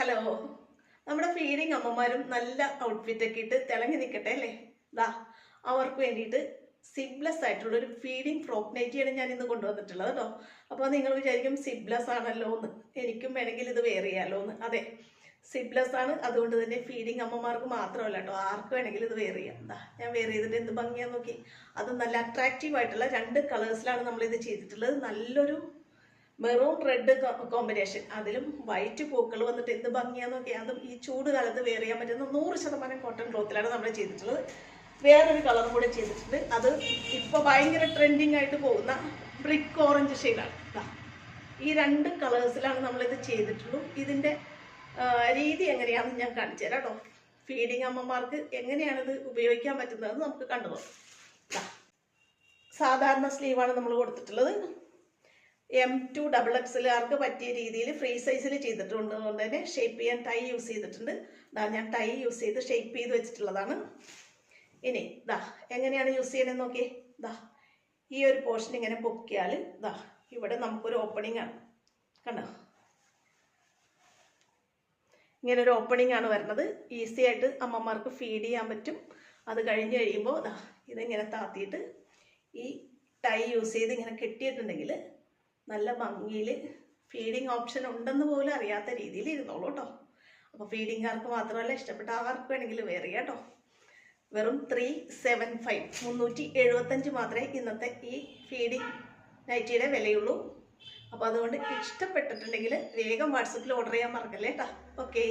Hello, നമ്മുടെ feeding അമ്മമാരും നല്ല ഔട്ട്ഫിറ്റൊക്കെ ഇട്ട് തിളങ്ങി നിൽക്കട്ടെ അല്ലേ? ദാ അവർക്ക് വേണ്ടിയിട്ട് സിബ്ലെസ് ആയിട്ടുള്ള ഒരു ഫീഡിങ് ഫ്രോക്ക് നൈറ്റിയാണ് ഞാൻ ഇന്ന് കൊണ്ടുവന്നിട്ടുള്ളത് കേട്ടോ. അപ്പോൾ നിങ്ങൾ വിചാരിക്കും സിബ്ലെസ് ആണല്ലോ എന്ന്, എനിക്കും വേണമെങ്കിൽ ഇത് വെയർ ചെയ്യാമല്ലോ എന്ന്. അതെ, സിബ്ലെസ് ആണ്. അതുകൊണ്ട് തന്നെ ഫീഡിങ് അമ്മമാർക്ക് മാത്രമല്ല കേട്ടോ, ആർക്ക് വേണമെങ്കിലും ഇത് വെയർ ചെയ്യാം. എന്താ ഞാൻ വെയർ ചെയ്തിട്ട് എന്ത് ഭംഗിയാന്ന് നോക്കി. അത് നല്ല അട്രാക്റ്റീവ് ആയിട്ടുള്ള 2 കളേഴ്സിലാണ് നമ്മളിത് ചെയ്തിട്ടുള്ളത്. നല്ലൊരു മെറൂൺ റെഡ് കോമ്പിനേഷൻ, അതിലും വൈറ്റ് പൂക്കൾ വന്നിട്ട് എന്ത് ഭംഗിയാന്ന് നോക്കി. അതും ഈ ചൂട് കാലത്ത് വെയർ ചെയ്യാൻ പറ്റുന്ന 100% കോട്ടൺ ക്ലോത്തിലാണ് നമ്മൾ ചെയ്തിട്ടുള്ളത്. വേറൊരു കളറും കൂടെ ചെയ്തിട്ടുണ്ട്. അത് ഇപ്പോൾ ഭയങ്കര ട്രെൻഡിങ് ആയിട്ട് പോകുന്ന ബ്രിക്ക് ഓറഞ്ച് ഷെയ്ഡാണ്. ഈ 2 കളേഴ്സിലാണ് നമ്മളിത് ചെയ്തിട്ടുള്ളൂ. ഇതിൻ്റെ രീതി എങ്ങനെയാണെന്ന് ഞാൻ കാണിച്ചു തരാം കേട്ടോ. ഫീഡിങ് അമ്മമാർക്ക് എങ്ങനെയാണിത് ഉപയോഗിക്കാൻ പറ്റുന്നതെന്ന് നമുക്ക് കണ്ടു നോക്കാം. സാധാരണ സ്ലീവാണ് നമ്മൾ കൊടുത്തിട്ടുള്ളത്. M2 XXLകാർക്ക് പറ്റിയ രീതിയിൽ ഫ്രീ സൈസിൽ ചെയ്തിട്ടുണ്ട്. അതുകൊണ്ട് തന്നെ ഷേപ്പ് ചെയ്യാൻ ടൈ യൂസ് ചെയ്തിട്ടുണ്ട്. ഞാൻ ടൈ യൂസ് ചെയ്ത് ഷേപ്പ് ചെയ്ത് വെച്ചിട്ടുള്ളതാണ്. ഇനി എങ്ങനെയാണ് യൂസ് ചെയ്യണമെന്ന് നോക്കിയേ. ഈ ഒരു പോർഷൻ ഇങ്ങനെ പൊക്കിയാൽ ഇവിടെ നമുക്കൊരു ഓപ്പണിംഗ് ആണ്, കണ്ടോ? ഇങ്ങനെ ഒരു ഓപ്പണിംഗ് ആണ് വരുന്നത്. ഈസി ആയിട്ട് അമ്മമാർക്ക് ഫീഡ് ചെയ്യാൻ പറ്റും. അത് കഴിഞ്ഞ് കഴിയുമ്പോൾ ഇതിങ്ങനെ താത്തിയിട്ട് ഈ ടൈ യൂസ് ചെയ്ത് ഇങ്ങനെ കെട്ടിയിട്ടുണ്ടെങ്കിൽ നല്ല ഭംഗിയിൽ ഫീഡിങ് ഓപ്ഷൻ ഉണ്ടെന്ന് പോലും അറിയാത്ത രീതിയിൽ ഇരുന്നോളൂ കേട്ടോ. അപ്പോൾ ഫീഡിങ്ങുകാർക്ക് മാത്രമല്ല, ഇഷ്ടപ്പെട്ട ആർക്ക് വേണമെങ്കിലും വെയർ ചെയ്യാം കേട്ടോ. വെറും 375 375 മാത്രമേ ഇന്നത്തെ ഈ ഫീഡിങ് നൈറ്റിയുടെ വിലയുള്ളൂ. അപ്പോൾ അതുകൊണ്ട് ഇഷ്ടപ്പെട്ടിട്ടുണ്ടെങ്കിൽ വേഗം വാട്സപ്പിൽ ഓർഡർ ചെയ്യാൻ മറക്കല്ലേ കേട്ടോ. ഓക്കെ.